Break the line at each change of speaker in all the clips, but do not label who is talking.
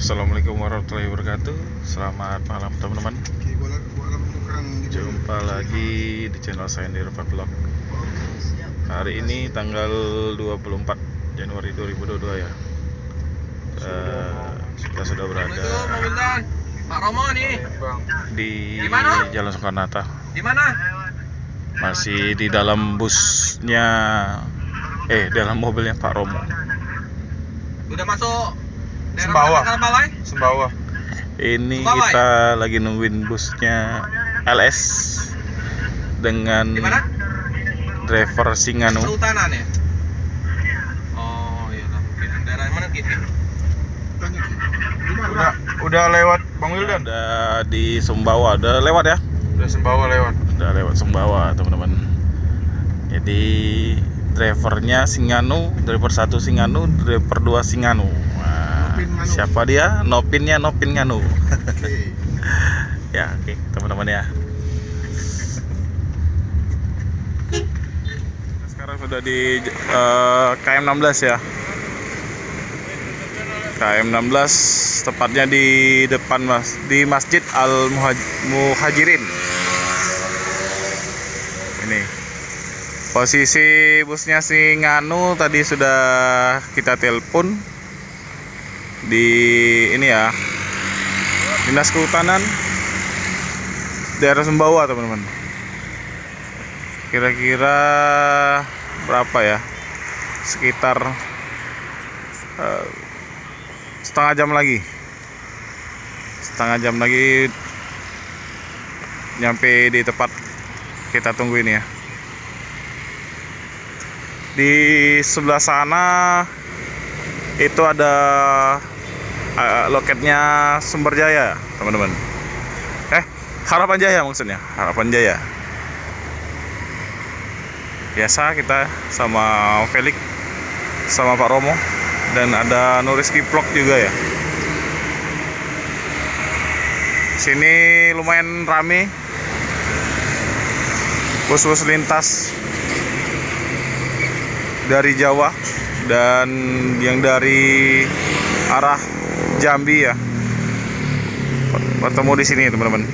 Assalamualaikum warahmatullahi wabarakatuh. Selamat malam teman-teman. Jumpa lagi di channel saya Nirva Vlog. Hari ini tanggal 24 Januari 2022 ya. Kita sudah berada
Pak Romo nih
di
Dimana?
Jalan Soekarno-Hatta.
Di mana?
Masih di dalam busnya, dalam mobilnya Pak Romo.
Udah masuk
Sembawa.
Balai?
Sembawa.
Ini
Sembawai.
kita lagi nungguin busnya LS dengan
Di mana?
driver Singanu.
Sultanan ya? Oh iya lah, mungkin daerah mana gitu?
Udah lewat Bang Wildan.
Ada di Sumbawa, udah lewat ya?
Udah Sembawa lewat.
Udah lewat Sumbawa teman-teman. Jadi drivernya Singanu, driver 1 Singanu, driver 2 Singanu. Nah, siapa dia? Nopin Nganu. Ya, oke teman-teman ya. Sekarang sudah di KM 16 ya. KM 16 tepatnya di depan di Masjid Al Muhajirin. Ini posisi busnya Singanu tadi sudah kita telepon di ini ya, Dinas Kehutanan daerah Sumbawa teman-teman. Kira-kira berapa ya, sekitar setengah jam lagi nyampe di tempat kita tunggu ini ya. Di sebelah sana itu ada loketnya Sumber Jaya teman-teman. Harapan Jaya maksudnya, Harapan Jaya. Biasa kita sama Felix, sama Pak Romo, dan ada Nuriski Vlog juga ya. Sini lumayan rame, bus-bus lintas dari Jawa dan yang dari arah Jambi ya, bertemu di sini teman-teman.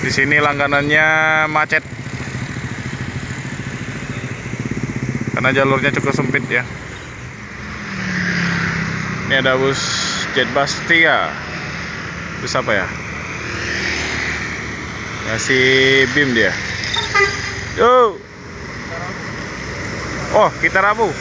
Di sini langganannya macet karena jalurnya cukup sempit ya. Ini ada bus Jetbus 3. Bus apa ya? Masih BIM dia. Yo. Oh, kita Rabu.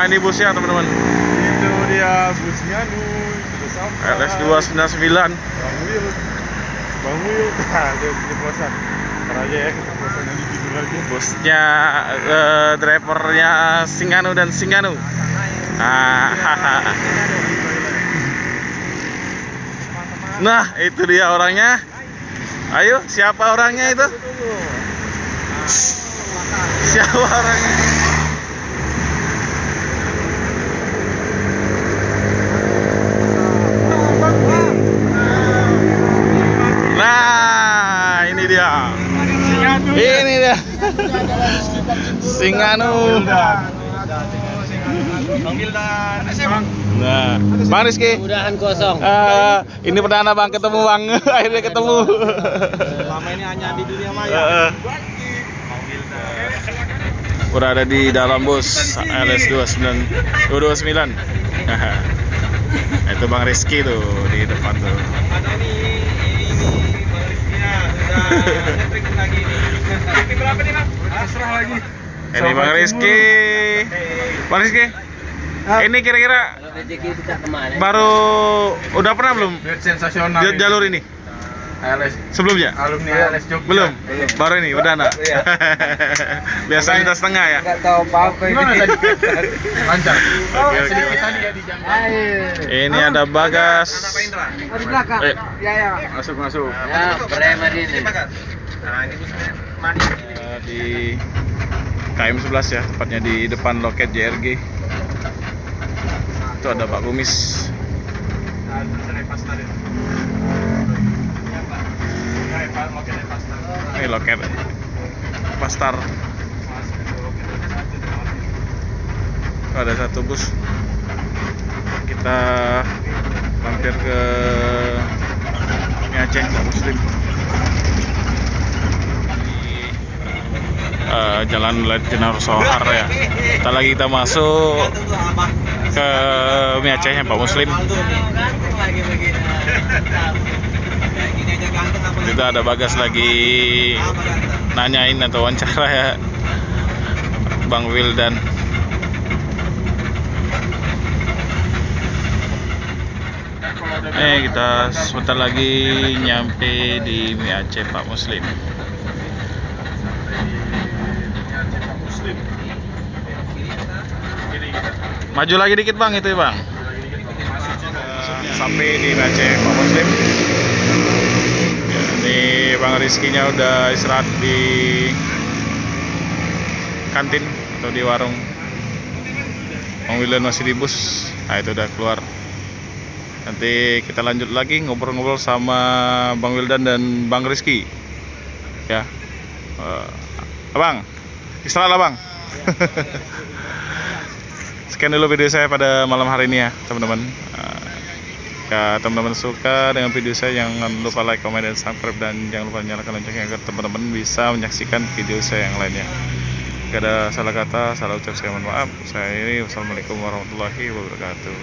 Ini busnya teman-teman.
Itu dia busnya
LS 299.
Bang Wil. Nah, dia keceplosan. Ntar aja ya keceplosan yang gitu lagi.
Busnya drivernya Singanu dan Singanu. Nah, itu dia orangnya. Ayo, siapa orangnya itu? Siapa orangnya? Nah, ini dia. Ini dia. Singanu.
Bang Wildan.
Nah, Bang Rizky.
Mudahan kosong.
Ini perdana Bang, ketemu Bang. Akhirnya ketemu.
Selama ini hanya di dunia maya. Bang Wildan.
Berada di dalam bus LS 229. Itu Bang Rizky tuh di depan tuh.
Ada ini Bang Rizky-nya udah nyetrik lagi nih. Tapi berapa nih Bang? Asrah lagi.
Ini Bang Rizky. Bang Rizky. Ini kira-kira
Rezeki kita kemana?
baru udah pernah belum
Sensasional.
jalur ini?
LS
sebelumnya?
alumni LS Jogja.
Belum? Baru ini, udah nak?
Iya.
Biasa kita setengah ya?
Enggak tahu apa-apa
Gimana
ini.
tadi? Lancar.
Oke.
Sedikit tadi ya di jam.
Ini ada Bagas.
Apa Indra?
Di belakang. Ya ya.
Masuk.
Ya, preman ini.
Nah, ini busnya manis ini.
Di KM 11 ya, tepatnya di depan loket JRG. Itu ada Pak Kumis.
Nah, pas tadi.
Ini loket Pastar. Ada satu bus. Kita mampir ke Mie Aceh Pak Muslim. Jalan Letjen Sohar ya. Kita masuk ke Mie Aceh Pak Muslim. Itu ada Bagas lagi nanyain atau wawancara ya Bang Wildan. Kita sebentar lagi nyampe di Mie Aceh Pak Muslim. Maju lagi dikit bang, itu ya bang. Sampai di Mie Aceh Pak Muslim. Ya, ini Bang Rizky-nya udah istirahat di kantin atau di warung. Bang Wildan masih di bus. Nah itu udah keluar. Nanti kita lanjut lagi ngobrol-ngobrol sama Bang Wildan dan Bang Rizky. Ya, abang, istirahat lah bang. Sekian dulu video saya pada malam hari ini ya teman-teman. Jika teman-teman suka dengan video saya, jangan lupa like, komen, dan subscribe, dan jangan lupa nyalakan loncengnya agar teman-teman bisa menyaksikan video saya yang lainnya. Jika ada salah kata, salah ucap, saya mohon maaf. Saya ini wassalamualaikum warahmatullahi wabarakatuh.